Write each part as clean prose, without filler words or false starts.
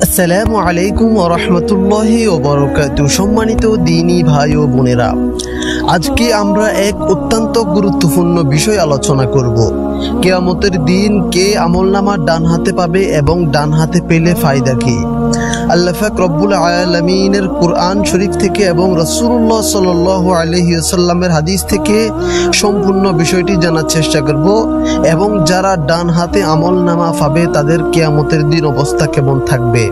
আসসালামু আলাইকুম ওয়া রাহমাতুল্লাহি ওয়া বারাকাতুহু। সম্মানিত দ্বীনী ভাই ও বোনেরা, আজকে আমরা এক অত্যন্ত গুরুত্বপূর্ণ বিষয় আলোচনা করব। কিয়ামতের দিন কে আমলনামা ডান হাতে পাবে এবং ডান হাতে পেলে ফায়দা কি। আল্লাহ পাক রব্বুল আলামিনের কুরআন শরীফ থেকে এবং রাসূলুল্লাহ সাল্লাল্লাহু আলাইহি ওয়াসাল্লামের হাদিস থেকে সম্পূর্ণ বিষয়টি জানার চেষ্টা করব এবং যারা ডান হাতে আমলনামা পাবে তাদের কিয়ামতের দিন অবস্থা কেমন থাকবে।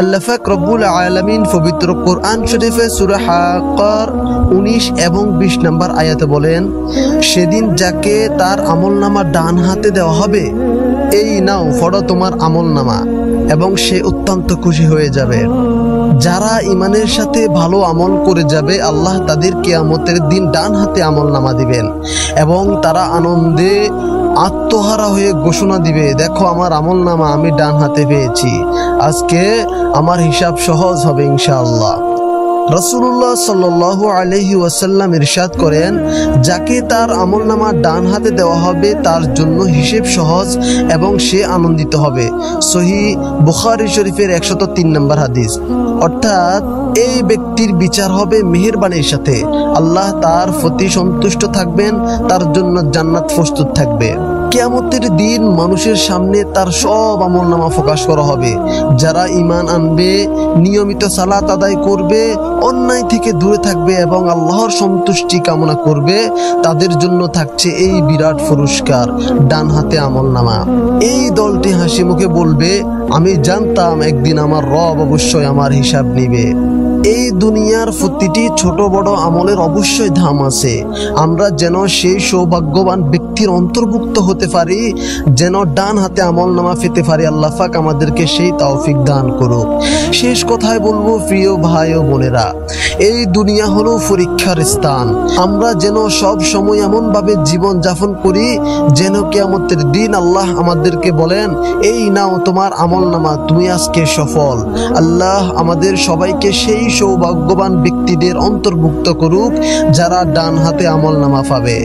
আল্লাহ পাক রব্বুল আলামিন পবিত্র কোরআন শরীফে সূরা হাক্কার 19 এবং 20 নম্বর আয়াতে বলেন, সেদিন যাকে তার আমলনামা ডান হাতে দেওয়া হবে, এই নাও পড়ো তোমার আমলনামা, এবং সে অত্যন্ত খুশি হয়ে যাবে। যারা ইমানের সাথে ভালো আমল করে যাবে, আল্লাহ তাদের কিয়ামতের দিন ডান হাতে আমলনামা দিবেন এবং তারা আনন্দে আত্মহারা হয়ে ঘোষণা দিবে, দেখো আমার আমলনামা আমি ডান হাতে পেয়েছি, আজকে আমার হিসাব সহজ হবে ইনশাআল্লাহ। রাসূলুল্লাহ সাল্লাল্লাহু আলাইহি ওয়াসাল্লাম ইরশাদ করেন, যাকে তার আমলনামা ডান হাতে দেওয়া হবে তার জন্য হিসাব সহজ এবং সে আনন্দিত হবে। সহিহ বুখারী শরীফের 103 নম্বর হাদিস। অর্থাৎ এই ব্যক্তির বিচার হবে মেহেরবানির সাথে, আল্লাহ তার প্রতি সন্তুষ্ট থাকবেন, তার জন্য জান্নাত প্রস্তুত থাকবে। কিয়ামতের দিন মানুষের সামনে তার সব আমলনামা প্রকাশ করা হবে। যারা ঈমান আনবে, নিয়মিত সালাত আদায় করবে, অন্যায় থেকে দূরে থাকবে এবং আল্লাহর সন্তুষ্টি কামনা করবে, তাদের জন্য থাকছে এই বিরাট পুরস্কার, ডান হাতে আমলনামা। এই দলটি হাসি মুখে বলবে, আমি জানতাম একদিন আমার রব অবশ্যই আমার হিসাব নিবে। এই দুনিয়ার প্রতিটি ছোট বড় আমলের অবশ্যই দাম আছে। আমরা যেন সেই সৌভাগ্যবান ব্যক্তির অন্তর্ভুক্ত হতে পারি, যেন ডান হাতে আমলনামা পেতে পারি। আল্লাহ পাক আমাদেরকে সেই তৌফিক দান করুক। শেষ কথায় বলবো, প্রিয় ভাই ও বোনেরা, এই দুনিয়া হলো পরীক্ষার স্থান। আমরা যেন সব সময় এমন ভাবে জীবন যাপন করি যেন কিয়ামতের দিন আল্লাহ আমাদেরকে বলেন, এই নাও তোমার আমলনামা, তুমি আজকে সফল। আল্লাহ আমাদের সবাইকে সেই সৌভাগ্যবান ব্যক্তিদের অন্তর্ভুক্ত করুক যারা ডান হাতে আমলনামা পাবে।